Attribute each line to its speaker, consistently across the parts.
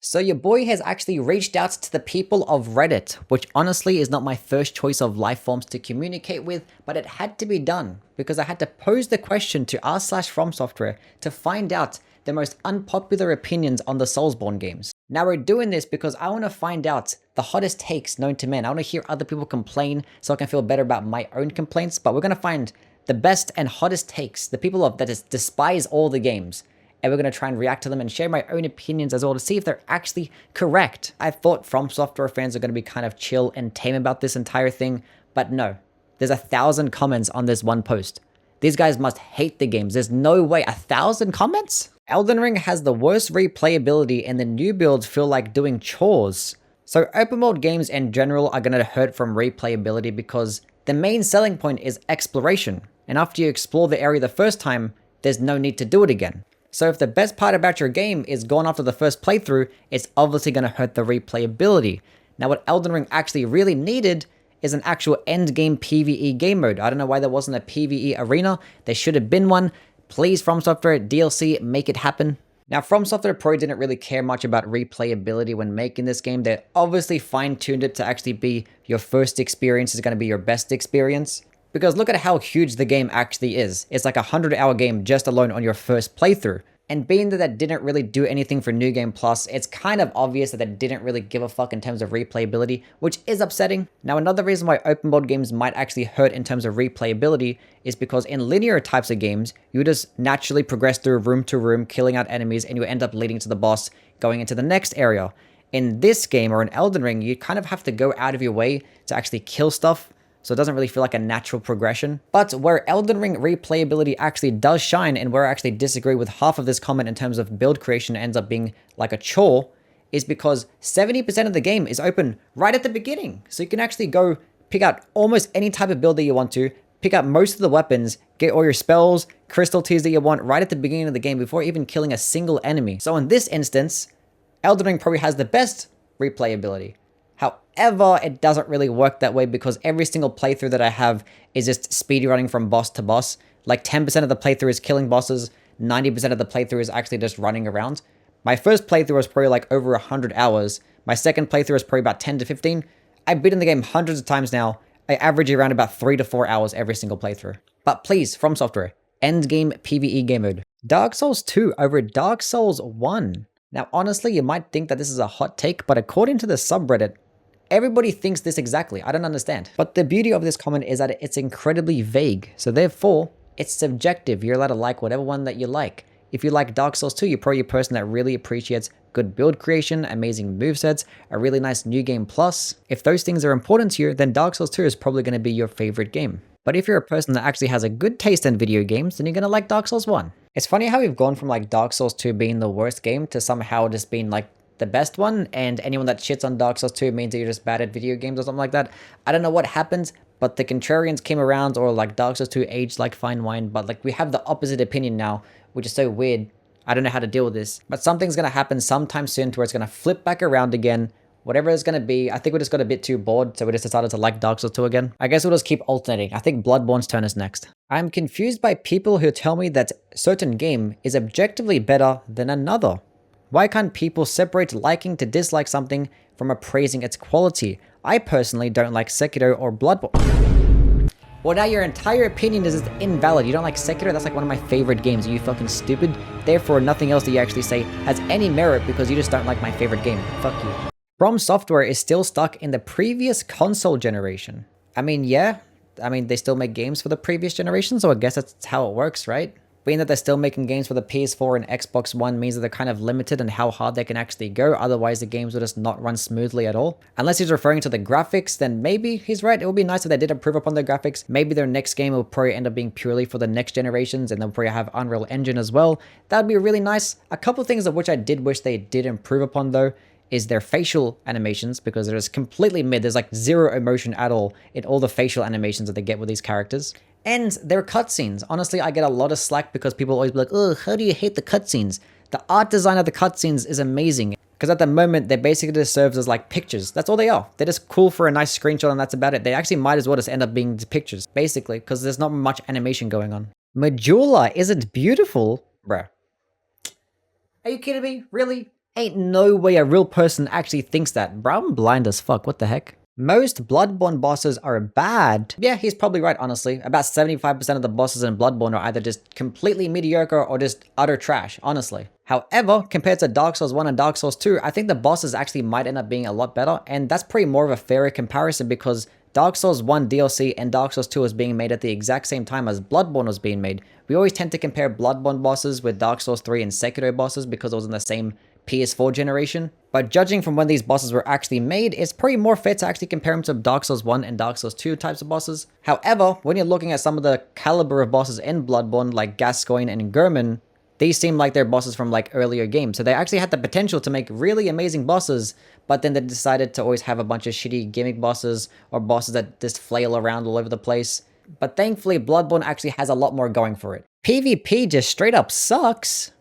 Speaker 1: So your boy has actually reached out to the people of Reddit, which honestly is not my first choice of life forms to communicate with, but it had to be done because I had to pose the question to r/FromSoftware to find out the most unpopular opinions on the Soulsborne games. Now we're doing this because I want to find out the hottest takes known to men. I want to hear other people complain so I can feel better about my own complaints, but we're going to find the best and hottest takes, the people that despise all the games. And we're going to try and react to them and share my own opinions as well to see if they're actually correct. I thought FromSoftware fans are going to be kind of chill and tame about this entire thing, but no. There's 1,000 comments on this one post. These guys must hate the games. There's no way. 1,000 comments? Elden Ring has the worst replayability and the new builds feel like doing chores. So open world games in general are going to hurt from replayability because the main selling point is exploration. And after you explore the area the first time, there's no need to do it again. So if the best part about your game is gone after the first playthrough, it's obviously going to hurt the replayability. Now what Elden Ring actually really needed is an actual endgame PvE game mode. I don't know why there wasn't a PvE arena. There should have been one. Please, FromSoftware, DLC, make it happen. Now, FromSoftware probably didn't really care much about replayability when making this game. They obviously fine-tuned it to actually be your first experience is going to be your best experience. Because look at how huge the game actually is. It's like a 100-hour game just alone on your first playthrough. And being that didn't really do anything for New Game Plus, it's kind of obvious that they didn't really give a fuck in terms of replayability, which is upsetting. Now, another reason why open world games might actually hurt in terms of replayability is because in linear types of games, you just naturally progress through room to room, killing out enemies, and you end up leading to the boss, going into the next area. In this game, or in Elden Ring, you kind of have to go out of your way to actually kill stuff, so it doesn't really feel like a natural progression. But where Elden Ring replayability actually does shine, and where I actually disagree with half of this comment in terms of build creation ends up being like a chore, is because 70% of the game is open right at the beginning. So you can actually go pick out almost any type of build that you want to, pick out most of the weapons, get all your spells, crystal tears that you want right at the beginning of the game before even killing a single enemy. So in this instance, Elden Ring probably has the best replayability. However, it doesn't really work that way because every single playthrough that I have is just speedrunning from boss to boss. Like 10% of the playthrough is killing bosses, 90% of the playthrough is actually just running around. My first playthrough was probably like over 100 hours. My second playthrough is probably about 10 to 15. I've beaten the game hundreds of times now. I average around about 3 to 4 hours every single playthrough. But please, FromSoftware, endgame PvE game mode. Dark Souls 2 over Dark Souls 1. Now, honestly, you might think that this is a hot take, but according to the subreddit, everybody thinks this exactly. I don't understand. But the beauty of this comment is that it's incredibly vague. So therefore, it's subjective. You're allowed to like whatever one that you like. If you like Dark Souls 2, you're probably a person that really appreciates good build creation, amazing movesets, a really nice new game plus. If those things are important to you, then Dark Souls 2 is probably going to be your favorite game. But if you're a person that actually has a good taste in video games, then you're going to like Dark Souls 1. It's funny how we've gone from like Dark Souls 2 being the worst game to somehow just being like the best one, and anyone that shits on Dark Souls 2 means that you're just bad at video games or something like that. I don't know what happened, but the contrarians came around, or like Dark Souls 2 aged like fine wine, but like we have the opposite opinion now, which is so weird. I don't know how to deal with this, but something's gonna happen sometime soon to where it's gonna flip back around again. Whatever it's gonna be, I think we just got a bit too bored, so we just decided to like Dark Souls 2 again. I guess we'll just keep alternating. I think Bloodborne's turn is next. I'm confused by people who tell me that a certain game is objectively better than another. Why can't people separate liking to dislike something from appraising its quality? I personally don't like Sekiro or Bloodborne. Well, now your entire opinion is just invalid. You don't like Sekiro? That's like one of my favorite games. Are you fucking stupid? Therefore, nothing else that you actually say has any merit because you just don't like my favorite game. Fuck you. FromSoftware is still stuck in the previous console generation. I mean, yeah. I mean, they still make games for the previous generation, so I guess that's how it works, right? Being that they're still making games for the PS4 and Xbox One means that they're kind of limited in how hard they can actually go. Otherwise, the games will just not run smoothly at all. Unless he's referring to the graphics, then maybe he's right. It would be nice if they did improve upon their graphics. Maybe their next game will probably end up being purely for the next generations, and they'll probably have Unreal Engine as well. That would be really nice. A couple of things of which I did wish they did improve upon though is their facial animations, because they're just completely mid. There's like zero emotion at all in all the facial animations that they get with these characters. And their cutscenes. Honestly, I get a lot of slack because people always be like, oh, how do you hate the cutscenes? The art design of the cutscenes is amazing. Because at the moment, they basically just serves as like pictures. That's all they are. They're just cool for a nice screenshot and that's about it. They actually might as well just end up being pictures, basically, because there's not much animation going on. Majula isn't beautiful? Bruh. Are you kidding me? Really? Ain't no way a real person actually thinks that. Bro, I'm blind as fuck, what the heck? Most Bloodborne bosses are bad. Yeah, he's probably right, honestly. About 75% of the bosses in Bloodborne are either just completely mediocre or just utter trash, honestly. However, compared to Dark Souls 1 and Dark Souls 2, I think the bosses actually might end up being a lot better, and that's pretty more of a fairer comparison because Dark Souls 1 DLC and Dark Souls 2 was being made at the exact same time as Bloodborne was being made. We always tend to compare Bloodborne bosses with Dark Souls 3 and Sekiro bosses because it was in the same PS4 generation. But judging from when these bosses were actually made, it's pretty more fair to actually compare them to Dark Souls 1 and Dark Souls 2 types of bosses. However, when you're looking at some of the caliber of bosses in Bloodborne like Gascoigne and Gehrman, these seem like they're bosses from like earlier games. So they actually had the potential to make really amazing bosses, but then they decided to always have a bunch of shitty gimmick bosses or bosses that just flail around all over the place. But thankfully, Bloodborne actually has a lot more going for it. PvP just straight up sucks.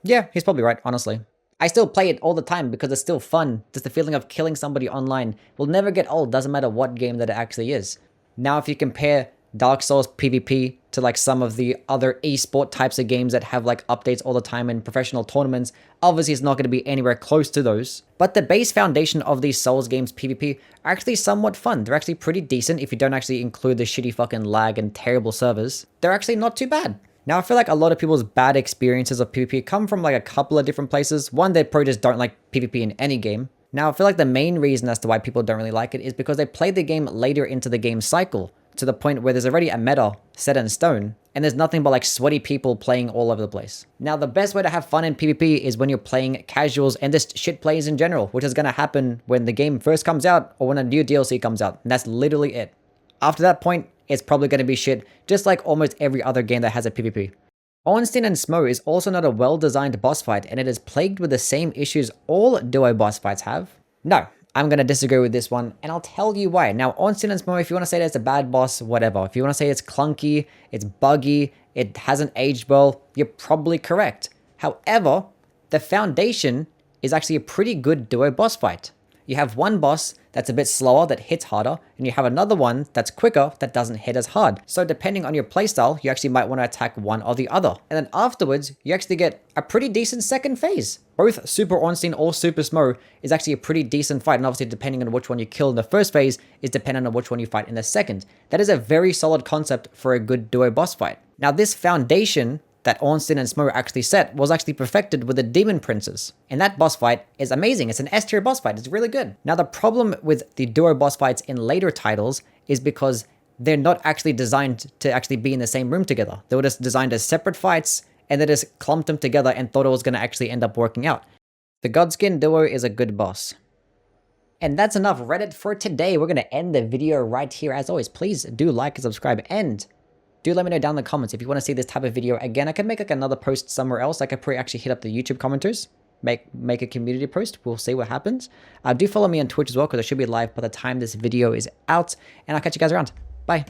Speaker 1: Yeah, he's probably right, honestly. I still play it all the time because it's still fun. Just the feeling of killing somebody online will never get old, doesn't matter what game that it actually is. Now, if you compare Dark Souls PvP to like some of the other esport types of games that have like updates all the time in professional tournaments, obviously it's not going to be anywhere close to those. But the base foundation of these Souls games PvP are actually somewhat fun. They're actually pretty decent if you don't actually include the shitty fucking lag and terrible servers. They're actually not too bad. Now, I feel like a lot of people's bad experiences of PvP come from like a couple of different places. One, they probably just don't like PvP in any game. Now, I feel like the main reason as to why people don't really like it is because they play the game later into the game cycle, to the point where there's already a meta set in stone, and there's nothing but like sweaty people playing all over the place. Now, the best way to have fun in PvP is when you're playing casuals and just shit plays in general, which is going to happen when the game first comes out or when a new DLC comes out, and that's literally it. After that point, it's probably going to be shit, just like almost every other game that has a PvP. Ornstein and SMOUGH is also not a well-designed boss fight, and it is plagued with the same issues all duo boss fights have. No, I'm going to disagree with this one, and I'll tell you why. Now, Ornstein and SMOUGH, if you want to say that it's a bad boss, whatever. If you want to say it's clunky, it's buggy, it hasn't aged well, you're probably correct. However, the foundation is actually a pretty good duo boss fight. You have one boss that's a bit slower that hits harder, and you have another one that's quicker that doesn't hit as hard. So depending on your playstyle, you actually might want to attack one or the other. And then afterwards, you actually get a pretty decent second phase. Both Super Ornstein or Super SMOUGH is actually a pretty decent fight, and obviously depending on which one you kill in the first phase is dependent on which one you fight in the second. That is a very solid concept for a good duo boss fight. Now, this foundation that Ornstein and SMOUGH actually set was actually perfected with the Demon Princes. And that boss fight is amazing. It's an S tier boss fight. It's really good. Now, the problem with the duo boss fights in later titles is because they're not actually designed to actually be in the same room together. They were just designed as separate fights, and they just clumped them together and thought it was going to actually end up working out. The GODSKIN duo is a good boss. And that's enough Reddit for today. We're going to end the video right here. As always, please do like and subscribe, and do let me know down in the comments if you want to see this type of video again. I could make like another post somewhere else. I could probably actually hit up the YouTube commenters, make a community post. We'll see what happens. Do follow me on Twitch as well, because I should be live by the time this video is out. And I'll catch you guys around. Bye.